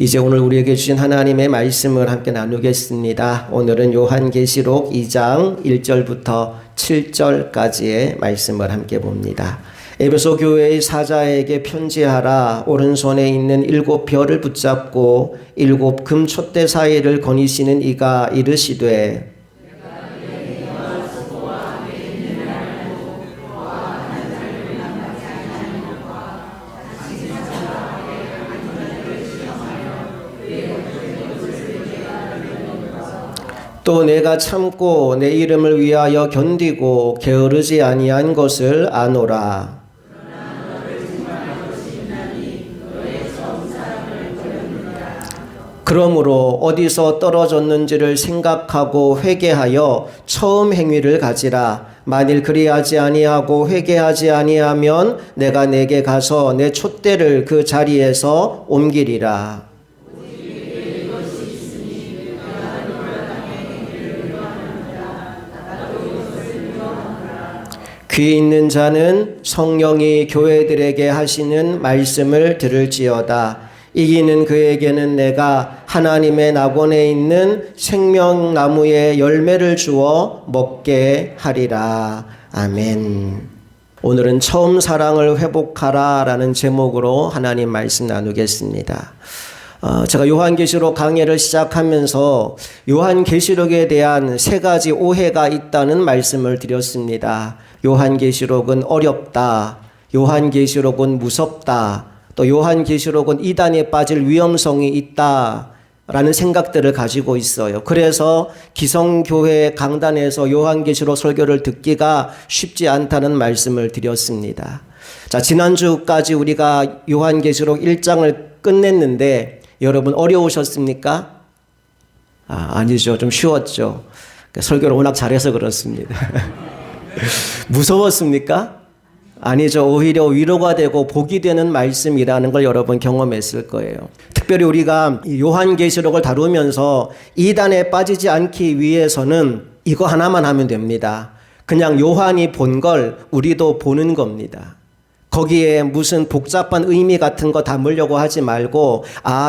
이제 오늘 우리에게 주신 하나님의 말씀을 함께 나누겠습니다. 오늘은 요한계시록 2장 1절부터 7절까지의 말씀을 함께 봅니다. 에베소 교회의 사자에게 편지하라. 오른손에 있는 7별을 붙잡고 7 금촛대 사이를 거니시는 이가 이르시되 또 내가 참고 내 이름을 위하여 견디고 게으르지 아니한 것을 아노라. 그러므로 어디서 떨어졌는지를 생각하고 회개하여 처음 행위를 가지라. 만일 그리하지 아니하고 회개하지 아니하면 내가 내게 가서 내 촛대를 그 자리에서 옮기리라. 귀 있는 자는 성령이 교회들에게 하시는 말씀을 들을지어다. 이기는 그에게는 내가 하나님의 낙원에 있는 생명나무의 열매를 주어 먹게 하리라. 아멘. 오늘은 처음 사랑을 회복하라 라는 제목으로 하나님 말씀 나누겠습니다. 제가 요한계시록 강해를 시작하면서 요한계시록에 대한 3가지 오해가 있다는 말씀을 드렸습니다. 요한계시록은 어렵다. 요한계시록은 무섭다. 또 요한계시록은 이단에 빠질 위험성이 있다. 라는 생각들을 가지고 있어요. 그래서 기성교회 강단에서 요한계시록 설교를 듣기가 쉽지 않다는 말씀을 드렸습니다. 자, 지난주까지 우리가 요한계시록 1장을 끝냈는데 여러분 어려우셨습니까? 아니죠. 좀 쉬웠죠. 설교를 워낙 잘해서 그렇습니다. 무서웠습니까? 아니죠. 오히려 위로가 되고 복이 되는 말씀이라는 걸 여러분 경험했을 거예요. 특별히 우리가 요한계시록을 다루면서 이단에 빠지지 않기 위해서는 이거 하나만 하면 됩니다. 그냥 요한이 본 걸 우리도 보는 겁니다. 거기에 무슨 복잡한 의미 같은 거 담으려고 하지 말고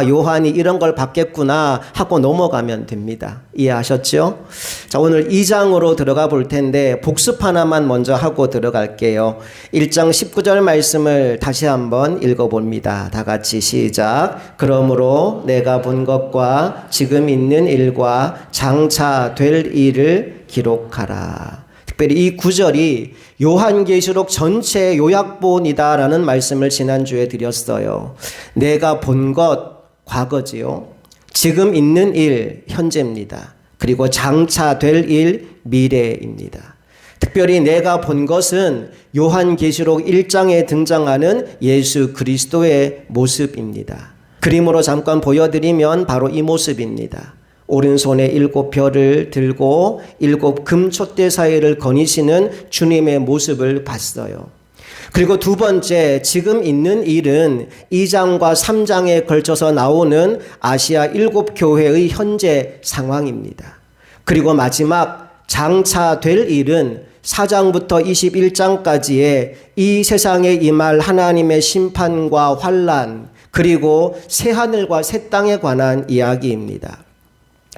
요한이 이런 걸 봤겠구나 하고 넘어가면 됩니다. 이해하셨죠? 자, 오늘 2장으로 들어가 볼 텐데 복습 하나만 먼저 하고 들어갈게요. 1장 19절 말씀을 다시 한번 읽어봅니다. 다 같이 시작. 그러므로 내가 본 것과 지금 있는 일과 장차 될 일을 기록하라. 특별히 이 구절이 요한계시록 전체 요약본이다라는 말씀을 지난주에 드렸어요. 내가 본 것, 과거지요. 지금 있는 일, 현재입니다. 그리고 장차 될 일, 미래입니다. 특별히 내가 본 것은 요한계시록 1장에 등장하는 예수 그리스도의 모습입니다. 그림으로 잠깐 보여드리면 바로 이 모습입니다. 오른손에 7별을 들고 7 금촛대 사이를 거니시는 주님의 모습을 봤어요. 그리고 두 번째, 지금 있는 일은 2장과 3장에 걸쳐서 나오는 아시아 7교회의 현재 상황입니다. 그리고 마지막 장차 될 일은 4장부터 21장까지의 이 세상에 임할 하나님의 심판과 환난, 그리고 새하늘과 새 땅에 관한 이야기입니다.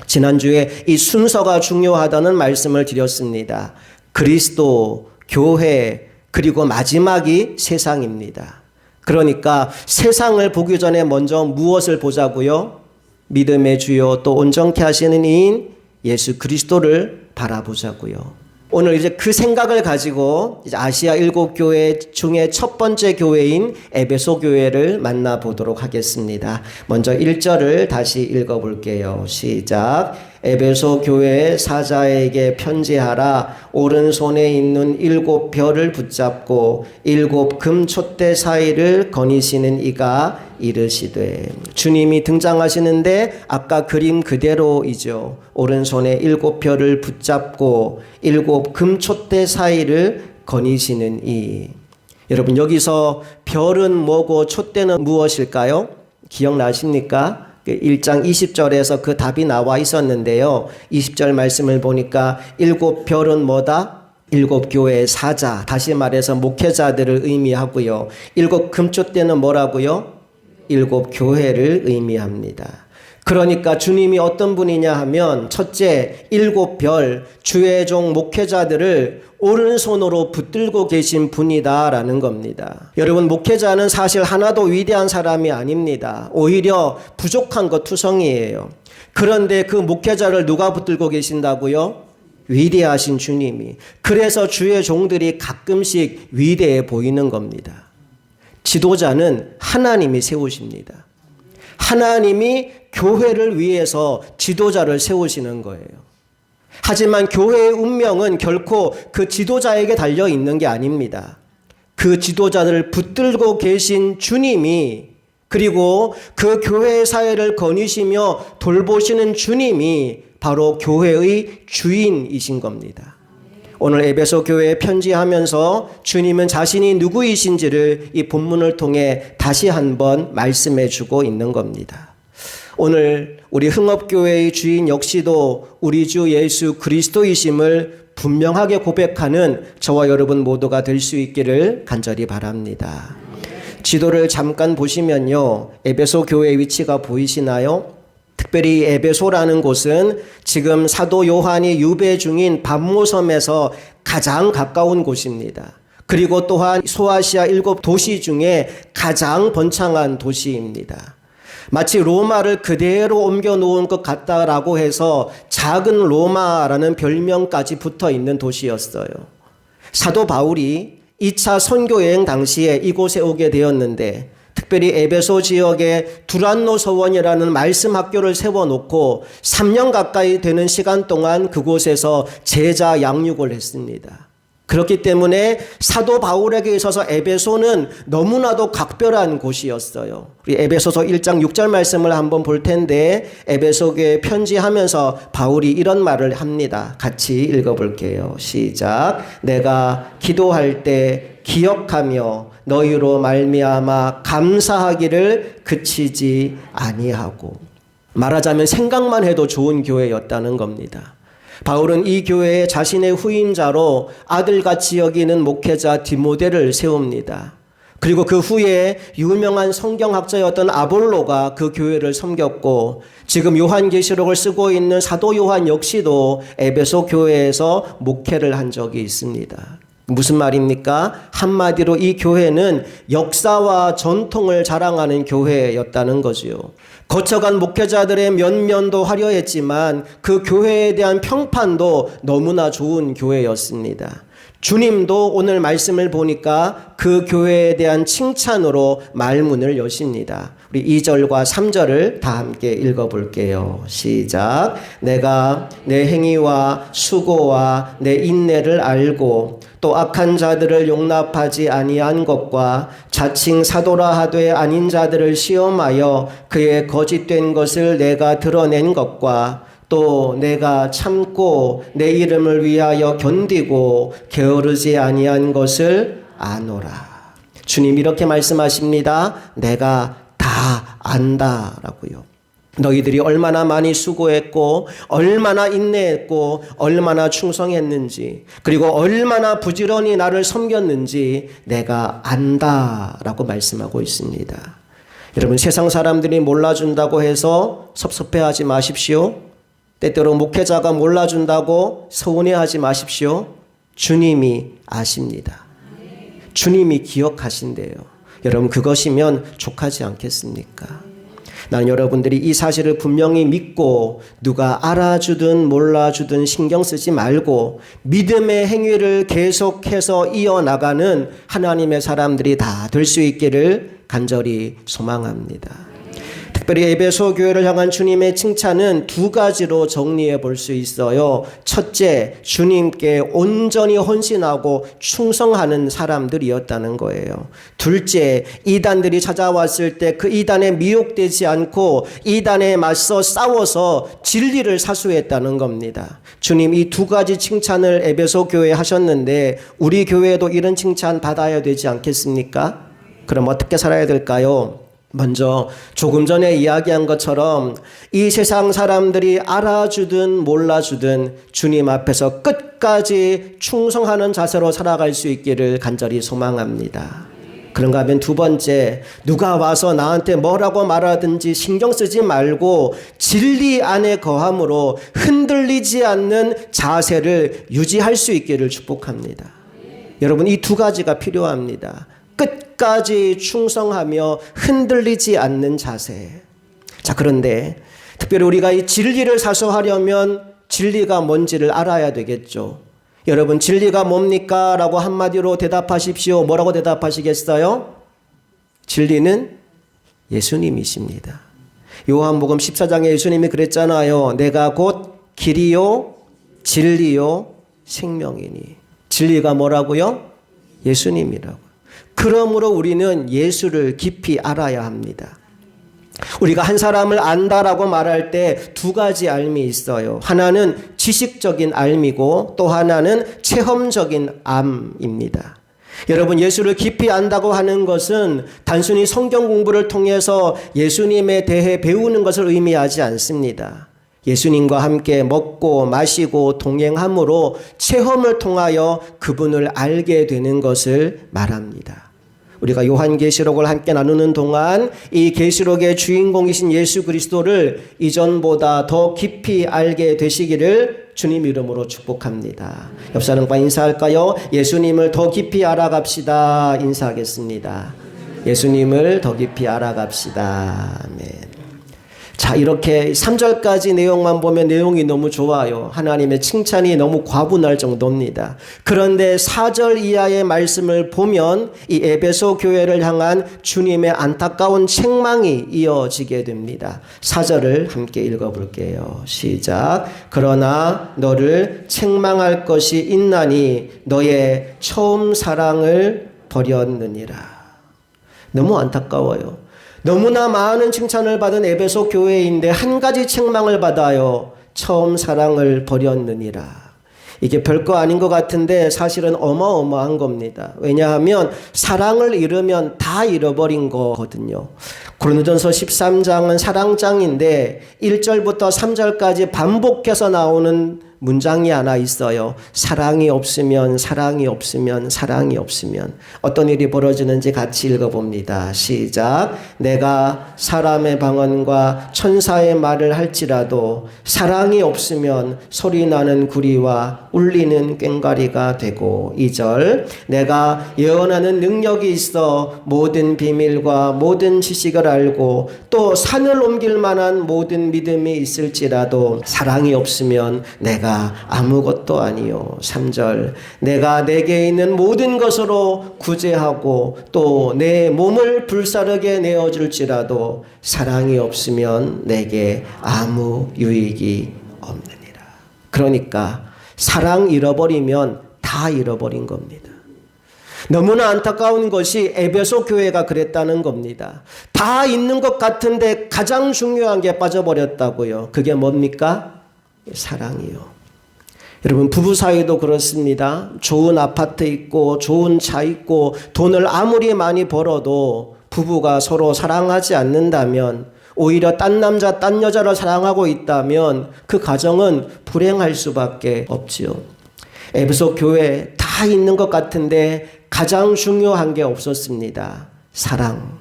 지난주에 이 순서가 중요하다는 말씀을 드렸습니다. 그리스도, 교회, 그리고 마지막이 세상입니다. 그러니까 세상을 보기 전에 먼저 무엇을 보자고요? 믿음의 주요 또 온전케 하시는 이인 예수 그리스도를 바라보자고요. 오늘 이제 그 생각을 가지고 이제 아시아 7교회 중에 첫 번째 교회인 에베소 교회를 만나보도록 하겠습니다. 먼저 1절을 다시 읽어볼게요. 시작. 에베소 교회 사자에게 편지하라. 오른손에 있는 7별을 붙잡고 7 금촛대 사이를 거니시는 이가 이르시되. 주님이 등장하시는데 아까 그림 그대로이죠. 오른손에 7별을 붙잡고 7 금촛대 사이를 거니시는 이. 여러분, 여기서 별은 뭐고 촛대는 무엇일까요? 기억나십니까? 1장 20절에서 그 답이 나와 있었는데요. 20절 말씀을 보니까 7별은 뭐다? 7교회의 사자, 다시 말해서 목회자들을 의미하고요. 7 금촛대는 뭐라고요? 일곱 교회를 의미합니다. 그러니까 주님이 어떤 분이냐 하면 첫째, 일곱 별 주의 종 목회자들을 오른손으로 붙들고 계신 분이다라는 겁니다. 여러분, 목회자는 사실 하나도 위대한 사람이 아닙니다. 오히려 부족한 것 투성이에요. 그런데 그 목회자를 누가 붙들고 계신다고요? 위대하신 주님이. 그래서 주의 종들이 가끔씩 위대해 보이는 겁니다. 지도자는 하나님이 세우십니다. 하나님이 교회를 위해서 지도자를 세우시는 거예요. 하지만 교회의 운명은 결코 그 지도자에게 달려 있는 게 아닙니다. 그 지도자들을 붙들고 계신 주님이, 그리고 그 교회의 사회를 거니시며 돌보시는 주님이 바로 교회의 주인이신 겁니다. 오늘 에베소 교회에 편지하면서 주님은 자신이 누구이신지를 이 본문을 통해 다시 한번 말씀해 주고 있는 겁니다. 오늘 우리 흥업교회의 주인 역시도 우리 주 예수 그리스도이심을 분명하게 고백하는 저와 여러분 모두가 될 수 있기를 간절히 바랍니다. 지도를 잠깐 보시면요, 에베소 교회의 위치가 보이시나요? 특별히 에베소라는 곳은 지금 사도 요한이 유배 중인 밤모섬에서 가장 가까운 곳입니다. 그리고 또한 소아시아 7 도시 중에 가장 번창한 도시입니다. 마치 로마를 그대로 옮겨 놓은 것 같다라고 해서 작은 로마라는 별명까지 붙어 있는 도시였어요. 사도 바울이 2차 선교여행 당시에 이곳에 오게 되었는데, 특별히 에베소 지역에 두란노 서원이라는 말씀 학교를 세워놓고 3년 가까이 되는 시간 동안 그곳에서 제자 양육을 했습니다. 그렇기 때문에 사도 바울에게 있어서 에베소는 너무나도 각별한 곳이었어요. 우리 에베소서 1장 6절 말씀을 한번 볼 텐데, 에베소교에 편지하면서 바울이 이런 말을 합니다. 같이 읽어볼게요. 시작. 내가 기도할 때 기억하며 너희로 말미암아 감사하기를 그치지 아니하고. 말하자면 생각만 해도 좋은 교회였다는 겁니다. 바울은 이 교회에 자신의 후임자로 아들같이 여기는 목회자 디모데를 세웁니다. 그리고 그 후에 유명한 성경학자였던 아볼로가 그 교회를 섬겼고, 지금 요한계시록을 쓰고 있는 사도 요한 역시도 에베소 교회에서 목회를 한 적이 있습니다. 무슨 말입니까? 한마디로 이 교회는 역사와 전통을 자랑하는 교회였다는 거지요. 거쳐간 목회자들의 면면도 화려했지만 그 교회에 대한 평판도 너무나 좋은 교회였습니다. 주님도 오늘 말씀을 보니까 그 교회에 대한 칭찬으로 말문을 여십니다. 우리 2절과 3절을 다 함께 읽어볼게요. 시작. 내가 내 행위와 수고와 내 인내를 알고 또 악한 자들을 용납하지 아니한 것과 자칭 사도라 하되 아닌 자들을 시험하여 그의 거짓된 것을 내가 드러낸 것과 또 내가 참고 내 이름을 위하여 견디고 게으르지 아니한 것을 아노라. 주님 이렇게 말씀하십니다. 내가 다 안다라고요. 너희들이 얼마나 많이 수고했고 얼마나 인내했고 얼마나 충성했는지, 그리고 얼마나 부지런히 나를 섬겼는지 내가 안다라고 말씀하고 있습니다. 여러분, 세상 사람들이 몰라준다고 해서 섭섭해하지 마십시오. 때때로 목회자가 몰라준다고 서운해하지 마십시오. 주님이 아십니다. 주님이 기억하신대요. 여러분, 그것이면 족하지 않겠습니까? 나는 여러분들이 이 사실을 분명히 믿고 누가 알아주든 몰라주든 신경 쓰지 말고 믿음의 행위를 계속해서 이어나가는 하나님의 사람들이 다 될 수 있기를 간절히 소망합니다. 특별히 에베소 교회를 향한 주님의 칭찬은 두 가지로 정리해 볼 수 있어요. 첫째, 주님께 온전히 헌신하고 충성하는 사람들이었다는 거예요. 둘째, 이단들이 찾아왔을 때 그 이단에 미혹되지 않고 이단에 맞서 싸워서 진리를 사수했다는 겁니다. 주님 이 두 가지 칭찬을 에베소 교회에 하셨는데 우리 교회에도 이런 칭찬 받아야 되지 않겠습니까? 그럼 어떻게 살아야 될까요? 먼저 조금 전에 이야기한 것처럼 이 세상 사람들이 알아주든 몰라주든 주님 앞에서 끝까지 충성하는 자세로 살아갈 수 있기를 간절히 소망합니다. 그런가 하면 두 번째, 누가 와서 나한테 뭐라고 말하든지 신경 쓰지 말고 진리 안에 거함으로 흔들리지 않는 자세를 유지할 수 있기를 축복합니다. 여러분, 이 두 가지가 필요합니다. 끝까지 충성하며 흔들리지 않는 자세. 자, 그런데 특별히 우리가 이 진리를 사수하려면 진리가 뭔지를 알아야 되겠죠. 여러분, 진리가 뭡니까? 라고 한마디로 대답하십시오. 뭐라고 대답하시겠어요? 진리는 예수님이십니다. 요한복음 14장에 예수님이 그랬잖아요. 내가 곧 길이요 진리요 생명이니. 진리가 뭐라고요? 예수님이라고. 그러므로 우리는 예수를 깊이 알아야 합니다. 우리가 한 사람을 안다라고 말할 때 두 가지 알미 있어요. 하나는 지식적인 알미고 또 하나는 체험적인 암입니다. 여러분, 예수를 깊이 안다고 하는 것은 단순히 성경 공부를 통해서 예수님에 대해 배우는 것을 의미하지 않습니다. 예수님과 함께 먹고 마시고 동행함으로 체험을 통하여 그분을 알게 되는 것을 말합니다. 우리가 요한계시록을 함께 나누는 동안 이 계시록의 주인공이신 예수 그리스도를 이전보다 더 깊이 알게 되시기를 주님 이름으로 축복합니다. 옆 사람과 인사할까요? 예수님을 더 깊이 알아갑시다. 인사하겠습니다. 예수님을 더 깊이 알아갑시다. 아멘. 자, 이렇게 3절까지 내용만 보면 내용이 너무 좋아요. 하나님의 칭찬이 너무 과분할 정도입니다. 그런데 4절 이하의 말씀을 보면 이 에베소 교회를 향한 주님의 안타까운 책망이 이어지게 됩니다. 4절을 함께 읽어볼게요. 시작. 그러나 너를 책망할 것이 있나니 너의 처음 사랑을 버렸느니라. 너무 안타까워요. 너무나 많은 칭찬을 받은 에베소 교회인데 한 가지 책망을 받아요. 처음 사랑을 버렸느니라. 이게 별거 아닌 것 같은데 사실은 어마어마한 겁니다. 왜냐하면 사랑을 잃으면 다 잃어버린 거거든요. 고린도전서 13장은 사랑장인데 1절부터 3절까지 반복해서 나오는 문장이 하나 있어요. 사랑이 없으면 사랑이 없으면 사랑이 없으면 어떤 일이 벌어지는지 같이 읽어봅니다. 시작. 내가 사람의 방언과 천사의 말을 할지라도 사랑이 없으면 소리나는 구리와 울리는 꽹과리가 되고 2절. 내가 예언하는 능력이 있어 모든 비밀과 모든 지식을 알고 또 산을 옮길 만한 모든 믿음이 있을지라도 사랑이 없으면 내가 아무것도 아니요. 3절. 내가 내게 있는 모든 것으로 구제하고 또 내 몸을 불사르게 내어줄지라도 사랑이 없으면 내게 아무 유익이 없느니라. 그러니까 사랑 잃어버리면 다 잃어버린 겁니다. 너무나 안타까운 것이 에베소 교회가 그랬다는 겁니다. 다 있는 것 같은데 가장 중요한 게 빠져버렸다고요. 그게 뭡니까? 사랑이요. 여러분, 부부 사이도 그렇습니다. 좋은 아파트 있고 좋은 차 있고 돈을 아무리 많이 벌어도 부부가 서로 사랑하지 않는다면, 오히려 딴 남자 딴 여자를 사랑하고 있다면 그 가정은 불행할 수밖에 없지요. 에베소 교회 다 있는 것 같은데 가장 중요한 게 없었습니다. 사랑.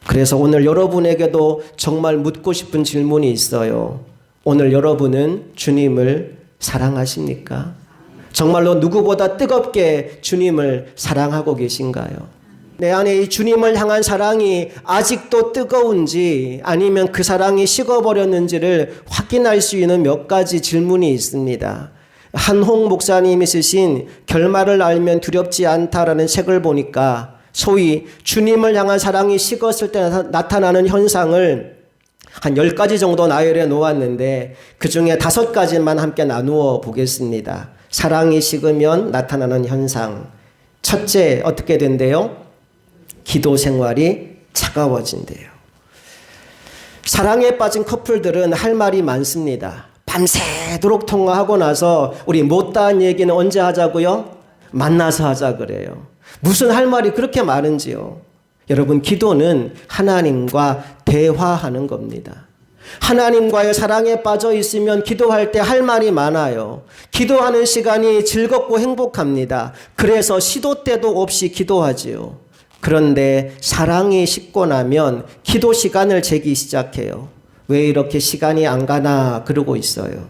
그래서 오늘 여러분에게도 정말 묻고 싶은 질문이 있어요. 오늘 여러분은 주님을 사랑하십니까? 정말로 누구보다 뜨겁게 주님을 사랑하고 계신가요? 내 안에 이 주님을 향한 사랑이 아직도 뜨거운지 아니면 그 사랑이 식어버렸는지를 확인할 수 있는 몇 가지 질문이 있습니다. 한홍 목사님이 쓰신 결말을 알면 두렵지 않다라는 책을 보니까 소위 주님을 향한 사랑이 식었을 때 나타나는 현상을 한 10가지 정도 나열해 놓았는데 그 중에 5가지만 함께 나누어 보겠습니다. 사랑이 식으면 나타나는 현상. 첫째, 어떻게 된대요? 기도 생활이 차가워진대요. 사랑에 빠진 커플들은 할 말이 많습니다. 밤새도록 통화하고 나서 우리 못다한 얘기는 언제 하자고요? 만나서 하자 그래요. 무슨 할 말이 그렇게 많은지요. 여러분, 기도는 하나님과 대화하는 겁니다. 하나님과의 사랑에 빠져 있으면 기도할 때 할 말이 많아요. 기도하는 시간이 즐겁고 행복합니다. 그래서 시도 때도 없이 기도하지요. 그런데 사랑이 식고 나면 기도 시간을 재기 시작해요. 왜 이렇게 시간이 안 가나 그러고 있어요.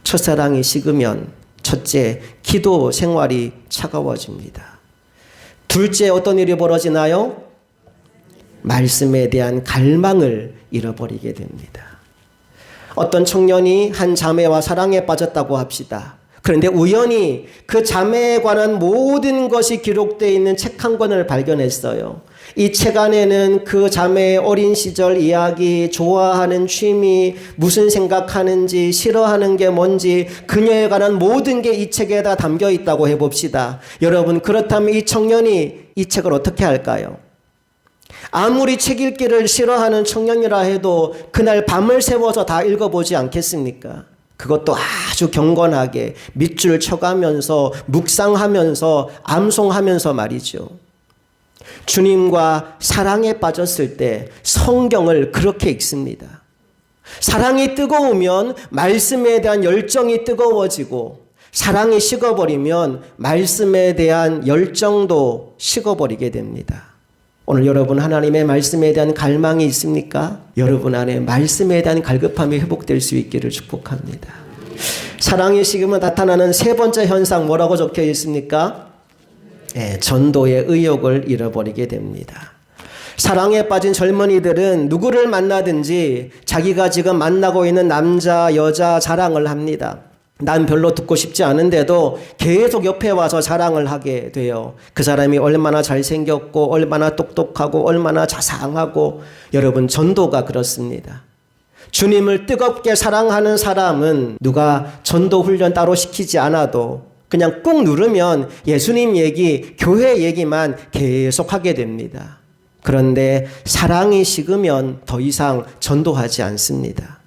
첫사랑이 식으면 첫째, 기도 생활이 차가워집니다. 둘째, 어떤 일이 벌어지나요? 말씀에 대한 갈망을 잃어버리게 됩니다. 어떤 청년이 한 자매와 사랑에 빠졌다고 합시다. 그런데 우연히 그 자매에 관한 모든 것이 기록되어 있는 책 한 권을 발견했어요. 이 책 안에는 그 자매의 어린 시절 이야기, 좋아하는 취미, 무슨 생각하는지, 싫어하는 게 뭔지, 그녀에 관한 모든 게 이 책에 다 담겨 있다고 해봅시다. 여러분, 그렇다면 이 청년이 이 책을 어떻게 할까요? 아무리 책 읽기를 싫어하는 청년이라 해도 그날 밤을 새워서 다 읽어보지 않겠습니까? 그것도 아주 경건하게 밑줄 쳐가면서 묵상하면서 암송하면서 말이죠. 주님과 사랑에 빠졌을 때 성경을 그렇게 읽습니다. 사랑이 뜨거우면 말씀에 대한 열정이 뜨거워지고, 사랑이 식어버리면 말씀에 대한 열정도 식어버리게 됩니다. 오늘 여러분, 하나님의 말씀에 대한 갈망이 있습니까? 여러분 안에 말씀에 대한 갈급함이 회복될 수 있기를 축복합니다. 사랑이 식으면 나타나는 세 번째 현상, 뭐라고 적혀 있습니까? 전도의 의욕을 잃어버리게 됩니다. 사랑에 빠진 젊은이들은 누구를 만나든지 자기가 지금 만나고 있는 남자, 여자 자랑을 합니다. 난 별로 듣고 싶지 않은데도 계속 옆에 와서 자랑을 하게 돼요. 그 사람이 얼마나 잘생겼고 얼마나 똑똑하고 얼마나 자상하고. 여러분, 전도가 그렇습니다. 주님을 뜨겁게 사랑하는 사람은 누가 전도 훈련 따로 시키지 않아도 그냥 꾹 누르면 예수님 얘기, 교회 얘기만 계속 하게 됩니다. 그런데 사랑이 식으면 더 이상 전도하지 않습니다.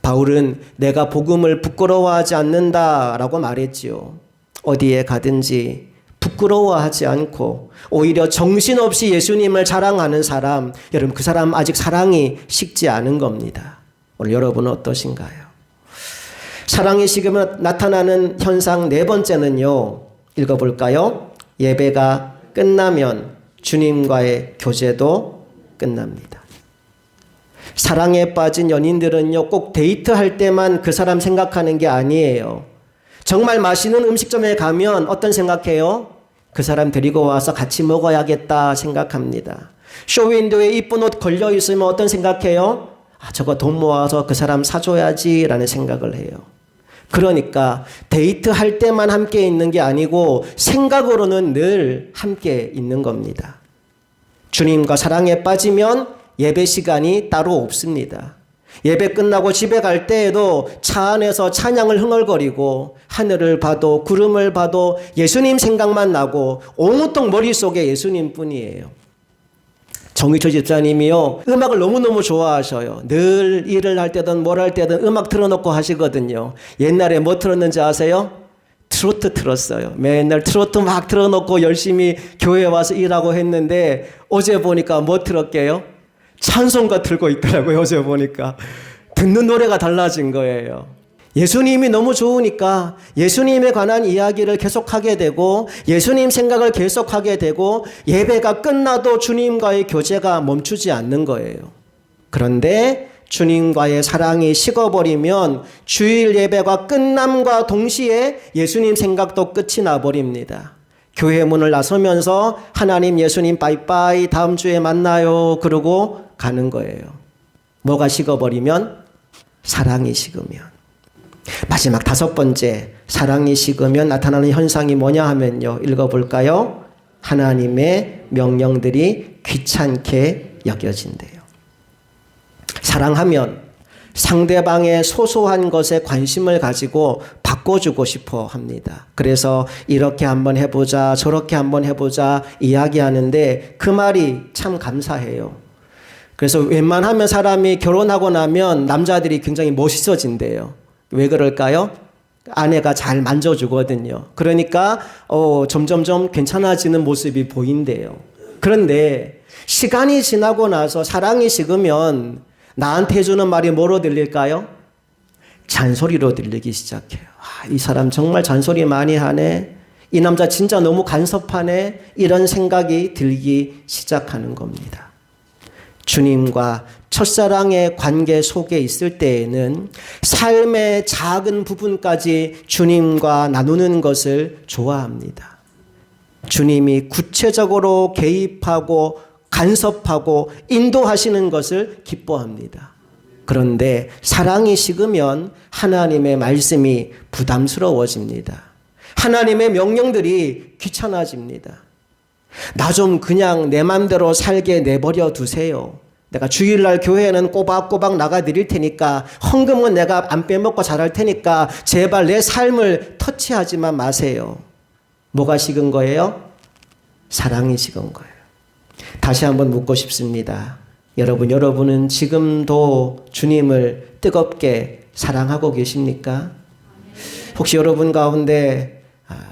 바울은 내가 복음을 부끄러워하지 않는다라고 말했지요. 어디에 가든지 부끄러워하지 않고 오히려 정신없이 예수님을 자랑하는 사람, 여러분, 그 사람 아직 사랑이 식지 않은 겁니다. 오늘 여러분은 어떠신가요? 사랑이 식으면 나타나는 현상 네 번째는요, 읽어볼까요? 예배가 끝나면 주님과의 교제도 끝납니다. 사랑에 빠진 연인들은요, 꼭 데이트할 때만 그 사람 생각하는 게 아니에요. 정말 맛있는 음식점에 가면 어떤 생각해요? 그 사람 데리고 와서 같이 먹어야겠다 생각합니다. 쇼윈도에 이쁜 옷 걸려 있으면 어떤 생각해요? 저거 돈 모아서 그 사람 사줘야지 라는 생각을 해요. 그러니까 데이트할 때만 함께 있는 게 아니고 생각으로는 늘 함께 있는 겁니다. 주님과 사랑에 빠지면 예배 시간이 따로 없습니다. 예배 끝나고 집에 갈 때에도 차 안에서 찬양을 흥얼거리고 하늘을 봐도 구름을 봐도 예수님 생각만 나고 온통 머릿속에 예수님 뿐이에요. 정의철 집사님이요, 음악을 너무너무 좋아하셔요. 늘 일을 할 때든 뭘 할 때든 음악 틀어놓고 하시거든요. 옛날에 뭐 틀었는지 아세요? 트로트 틀었어요. 맨날 트로트 막 틀어놓고 열심히 교회에 와서 일하고 했는데 어제 보니까 뭐 틀었게요? 찬송가 틀고 있더라고요. 어제 보니까 듣는 노래가 달라진 거예요. 예수님이 너무 좋으니까 예수님에 관한 이야기를 계속하게 되고 예수님 생각을 계속하게 되고 예배가 끝나도 주님과의 교제가 멈추지 않는 거예요. 그런데 주님과의 사랑이 식어버리면 주일 예배가 끝남과 동시에 예수님 생각도 끝이 나버립니다. 교회 문을 나서면서 하나님, 예수님 빠이빠이 다음 주에 만나요 그러고 가는 거예요. 뭐가 식어버리면? 사랑이 식으면. 마지막 다섯 번째, 사랑이 식으면 나타나는 현상이 뭐냐 하면요, 읽어볼까요? 하나님의 명령들이 귀찮게 여겨진대요. 사랑하면 상대방의 소소한 것에 관심을 가지고 바꿔주고 싶어 합니다. 그래서 이렇게 한번 해보자, 저렇게 한번 해보자 이야기하는데 그 말이 참 감사해요. 그래서 웬만하면 사람이 결혼하고 나면 남자들이 굉장히 멋있어진대요. 왜 그럴까요? 아내가 잘 만져주거든요. 그러니까 점점점 괜찮아지는 모습이 보인대요. 그런데 시간이 지나고 나서 사랑이 식으면 나한테 해주는 말이 뭐로 들릴까요? 잔소리로 들리기 시작해요. 이 사람 정말 잔소리 많이 하네. 이 남자 진짜 너무 간섭하네, 이런 생각이 들기 시작하는 겁니다. 주님과 첫사랑의 관계 속에 있을 때에는 삶의 작은 부분까지 주님과 나누는 것을 좋아합니다. 주님이 구체적으로 개입하고 간섭하고 인도하시는 것을 기뻐합니다. 그런데 사랑이 식으면 하나님의 말씀이 부담스러워집니다. 하나님의 명령들이 귀찮아집니다. 나 좀 그냥 내 맘대로 살게 내버려 두세요. 내가 주일날 교회에는 꼬박꼬박 나가 드릴 테니까, 헌금은 내가 안 빼먹고 잘할 테니까 제발 내 삶을 터치하지만 마세요. 뭐가 식은 거예요? 사랑이 식은 거예요. 다시 한번 묻고 싶습니다. 여러분은 지금도 주님을 뜨겁게 사랑하고 계십니까? 혹시 여러분 가운데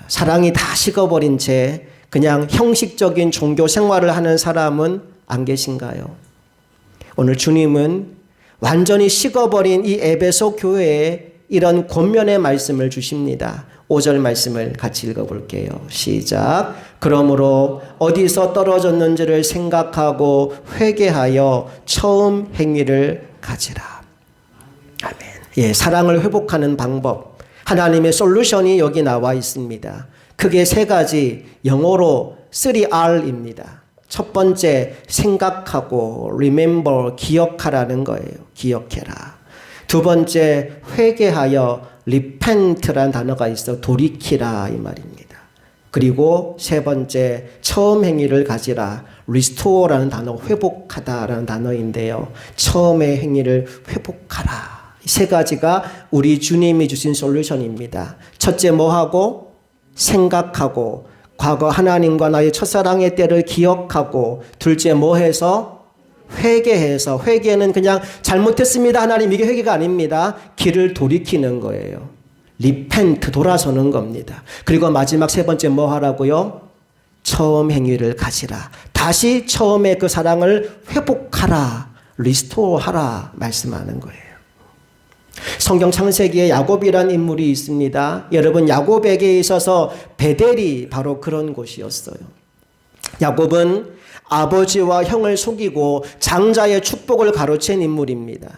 사랑이 다 식어버린 채 그냥 형식적인 종교 생활을 하는 사람은 안 계신가요? 오늘 주님은 완전히 식어버린 이 에베소 교회에 이런 권면의 말씀을 주십니다. 5절 말씀을 같이 읽어볼게요. 시작. 그러므로 어디서 떨어졌는지를 생각하고 회개하여 처음 행위를 가지라. 아멘. 예, 사랑을 회복하는 방법, 하나님의 솔루션이 여기 나와 있습니다. 크게 세 가지, 영어로 3R입니다. 첫 번째, 생각하고 remember, 기억하라는 거예요. 기억해라. 두 번째, 회개하여 repent라는 단어가 있어 돌이키라 이 말입니다. 그리고 세 번째, 처음 행위를 가지라, restore라는 단어, 회복하다라는 단어인데요. 처음의 행위를 회복하라. 세 가지가 우리 주님이 주신 솔루션입니다. 첫째 뭐하고? 생각하고, 과거 하나님과 나의 첫사랑의 때를 기억하고, 둘째 뭐해서? 회개해서. 회개는 그냥 잘못했습니다 하나님, 이게 회개가 아닙니다. 길을 돌이키는 거예요. repent, 돌아서는 겁니다. 그리고 마지막 세 번째 뭐 하라고요? 처음 행위를 가지라. 다시 처음에 그 사랑을 회복하라, restore 하라 말씀하는 거예요. 성경 창세기에 야곱이란 인물이 있습니다. 여러분, 야곱에게 있어서 베델이 바로 그런 곳이었어요. 야곱은 아버지와 형을 속이고 장자의 축복을 가로챈 인물입니다.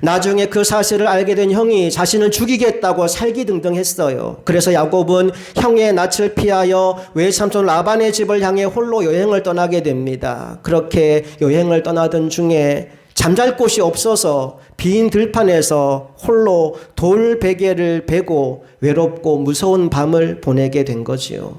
나중에 그 사실을 알게 된 형이 자신을 죽이겠다고 살기등등했어요. 그래서 야곱은 형의 낯을 피하여 외삼촌 라반의 집을 향해 홀로 여행을 떠나게 됩니다. 그렇게 여행을 떠나던 중에 잠잘 곳이 없어서 빈 들판에서 홀로 돌 베개를 베고 외롭고 무서운 밤을 보내게 된 거지요.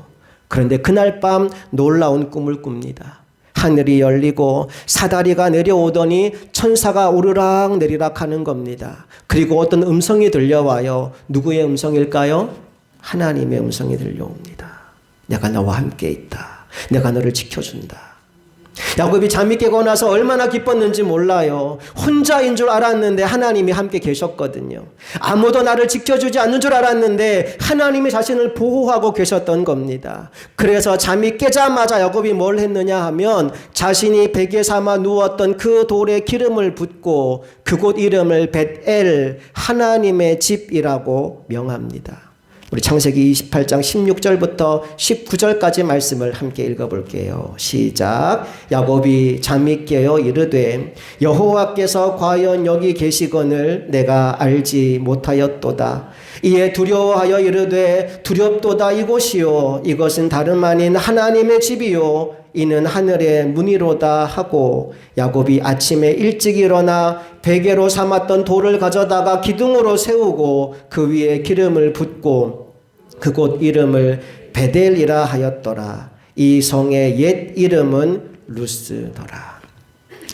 그런데 그날 밤 놀라운 꿈을 꿉니다. 하늘이 열리고 사다리가 내려오더니 천사가 오르락 내리락 하는 겁니다. 그리고 어떤 음성이 들려와요. 누구의 음성일까요? 하나님의 음성이 들려옵니다. 내가 너와 함께 있다. 내가 너를 지켜준다. 야곱이 잠이 깨고 나서 얼마나 기뻤는지 몰라요. 혼자인 줄 알았는데 하나님이 함께 계셨거든요. 아무도 나를 지켜주지 않는 줄 알았는데 하나님이 자신을 보호하고 계셨던 겁니다. 그래서 잠이 깨자마자 야곱이 뭘 했느냐 하면 자신이 베개 삼아 누웠던 그 돌에 기름을 붓고 그곳 이름을 벳엘, 하나님의 집이라고 명합니다. 우리 창세기 28장 16절부터 19절까지 말씀을 함께 읽어볼게요. 시작. 야곱이 잠이 깨어 이르되 여호와께서 과연 여기 계시거늘 내가 알지 못하였도다. 이에 두려워하여 이르되 두렵도다. 이곳이요 이것은 다름 아닌 하나님의 집이요 이는 하늘의 문이로다 하고, 야곱이 아침에 일찍 일어나 베개로 삼았던 돌을 가져다가 기둥으로 세우고 그 위에 기름을 붓고 그곳 이름을 베델이라 하였더라. 이 성의 옛 이름은 루스더라.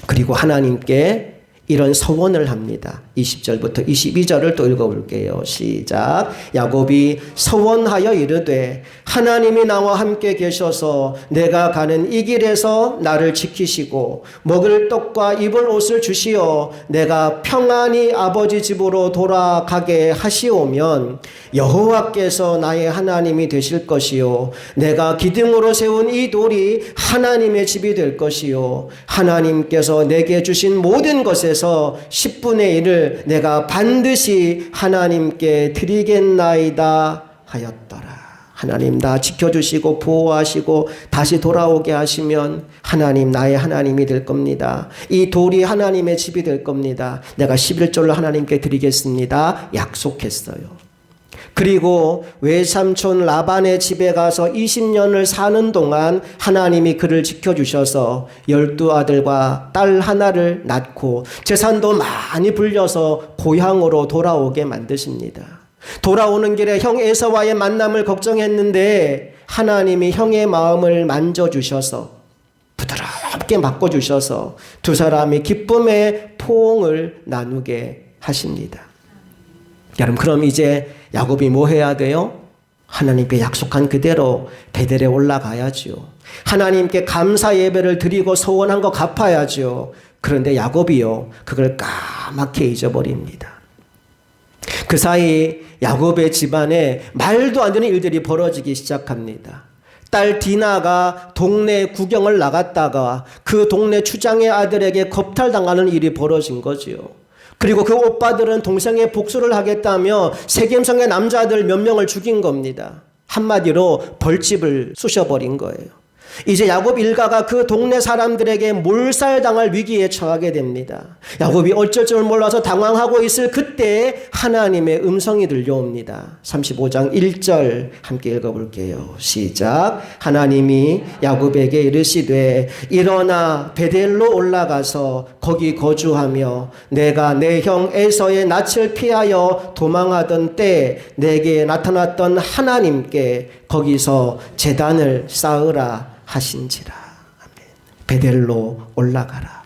그리고 하나님께 이런 서원을 합니다. 20절부터 22절을 또 읽어볼게요. 시작. 야곱이 서원하여 이르되 하나님이 나와 함께 계셔서 내가 가는 이 길에서 나를 지키시고 먹을 떡과 입을 옷을 주시어 내가 평안히 아버지 집으로 돌아가게 하시오면 여호와께서 나의 하나님이 되실 것이요 내가 기둥으로 세운 이 돌이 하나님의 집이 될 것이요 하나님께서 내게 주신 모든 것에서 10분의 1을 내가 반드시 하나님께 드리겠나이다 하였더라. 하나님 나 지켜주시고 보호하시고 다시 돌아오게 하시면 하나님 나의 하나님이 될 겁니다. 이 돌이 하나님의 집이 될 겁니다. 내가 11조를 하나님께 드리겠습니다. 약속했어요. 그리고 외삼촌 라반의 집에 가서 20년을 사는 동안 하나님이 그를 지켜주셔서 12아들과 딸 하나를 낳고 재산도 많이 불려서 고향으로 돌아오게 만드십니다. 돌아오는 길에 형 에서와의 만남을 걱정했는데 하나님이 형의 마음을 만져주셔서 부드럽게 바꿔주셔서 두 사람이 기쁨의 포옹을 나누게 하십니다. 여러분, 그럼 이제 야곱이 뭐 해야 돼요? 하나님께 약속한 그대로 베델에 올라가야죠. 하나님께 감사 예배를 드리고 소원한 거 갚아야죠. 그런데 야곱이요, 그걸 까맣게 잊어버립니다. 그 사이 야곱의 집안에 말도 안 되는 일들이 벌어지기 시작합니다. 딸 디나가 동네 구경을 나갔다가 그 동네 추장의 아들에게 겁탈당하는 일이 벌어진 거지요. 그리고 그 오빠들은 동생의 복수를 하겠다며 세겜성의 남자들 몇 명을 죽인 겁니다. 한마디로 벌집을 쑤셔버린 거예요. 이제 야곱 일가가 그 동네 사람들에게 몰살당할 위기에 처하게 됩니다. 야곱이 어쩔 줄 몰라서 당황하고 있을 그때 하나님의 음성이 들려옵니다. 35장 1절 함께 읽어볼게요. 시작. 하나님이 야곱에게 이르시되 일어나 베델로 올라가서 거기 거주하며 내가 내 형 에서의 낯을 피하여 도망하던 때 내게 나타났던 하나님께 거기서 제단을 쌓으라 하신지라. 아멘. 베델로 올라가라.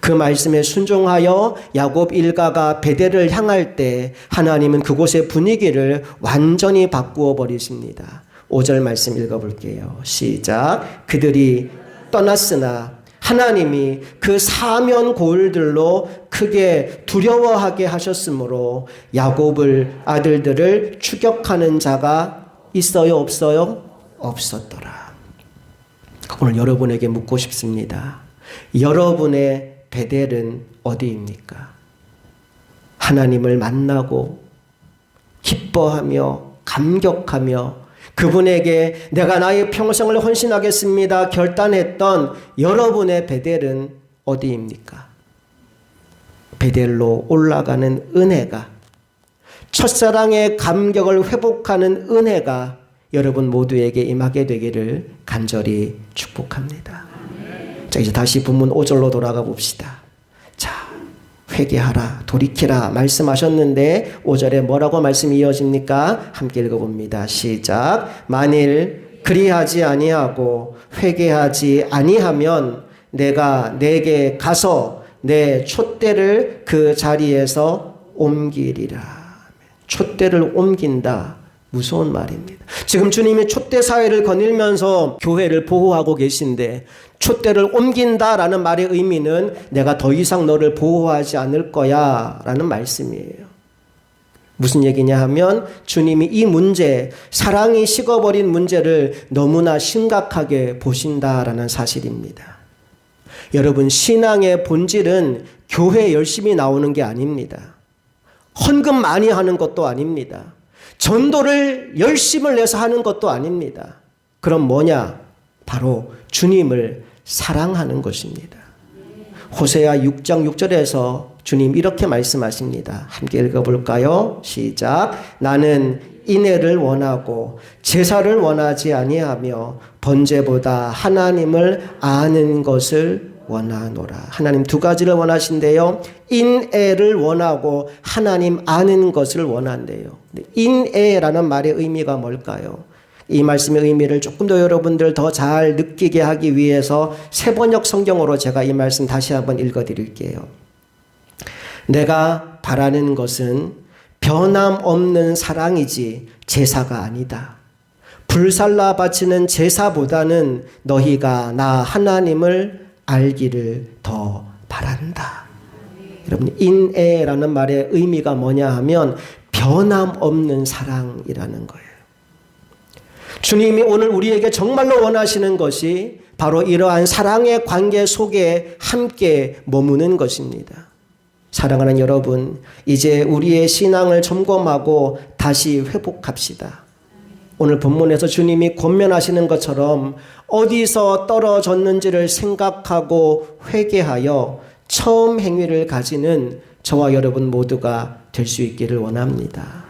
그 말씀에 순종하여 야곱 일가가 베델을 향할 때 하나님은 그곳의 분위기를 완전히 바꾸어 버리십니다. 5절 말씀 읽어볼게요. 시작. 그들이 떠났으나 하나님이 그 사면 고을들로 크게 두려워하게 하셨으므로 야곱을 아들들을 추격하는 자가 있어요, 없어요? 없었더라. 오늘 여러분에게 묻고 싶습니다. 여러분의 베델은 어디입니까? 하나님을 만나고 기뻐하며 감격하며 그분에게 내가 나의 평생을 헌신하겠습니다 결단했던 여러분의 베델은 어디입니까? 베델로 올라가는 은혜가, 첫사랑의 감격을 회복하는 은혜가 여러분 모두에게 임하게 되기를 간절히 축복합니다. 자, 이제 다시 본문 5절로 돌아가 봅시다. 자, 회개하라, 돌이키라 말씀하셨는데 5절에 뭐라고 말씀이 이어집니까? 함께 읽어봅니다. 시작. 만일 그리하지 아니하고 회개하지 아니하면 내가 내게 가서 내 촛대를 그 자리에서 옮기리라. 촛대를 옮긴다. 무서운 말입니다. 지금 주님이 촛대 사회를 거닐면서 교회를 보호하고 계신데 촛대를 옮긴다라는 말의 의미는 내가 더 이상 너를 보호하지 않을 거야 라는 말씀이에요. 무슨 얘기냐 하면 주님이 이 문제, 사랑이 식어버린 문제를 너무나 심각하게 보신다라는 사실입니다. 여러분, 신앙의 본질은 교회 열심히 나오는 게 아닙니다. 헌금 많이 하는 것도 아닙니다. 전도를 열심을 내서 하는 것도 아닙니다. 그럼 뭐냐? 바로 주님을 사랑하는 것입니다. 호세아 6장 6절에서 주님 이렇게 말씀하십니다. 함께 읽어볼까요? 시작. 나는 인애를 원하고 제사를 원하지 아니하며 번제보다 하나님을 아는 것을 원하노라. 하나님 두 가지를 원하신대요. 인애를 원하고 하나님 아는 것을 원한대요. 인애라는 말의 의미가 뭘까요? 이 말씀의 의미를 조금 더 여러분들 더 잘 느끼게 하기 위해서 세번역 성경으로 제가 이 말씀 다시 한번 읽어드릴게요. 내가 바라는 것은 변함없는 사랑이지 제사가 아니다. 불살라 바치는 제사보다는 너희가 나 하나님을 알기를 더 바란다. 여러분, 인애라는 말의 의미가 뭐냐 하면 변함없는 사랑이라는 거예요. 주님이 오늘 우리에게 정말로 원하시는 것이 바로 이러한 사랑의 관계 속에 함께 머무는 것입니다. 사랑하는 여러분, 이제 우리의 신앙을 점검하고 다시 회복합시다. 오늘 본문에서 주님이 권면하시는 것처럼 어디서 떨어졌는지를 생각하고 회개하여 처음 행위를 가지는 저와 여러분 모두가 될 수 있기를 원합니다.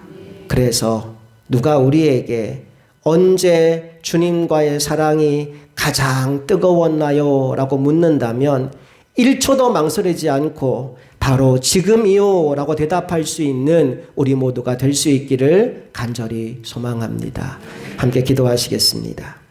그래서 누가 우리에게 언제 주님과의 사랑이 가장 뜨거웠나요? 라고 묻는다면 1초도 망설이지 않고 바로 지금이요 라고 대답할 수 있는 우리 모두가 될 수 있기를 간절히 소망합니다. 함께 기도하시겠습니다.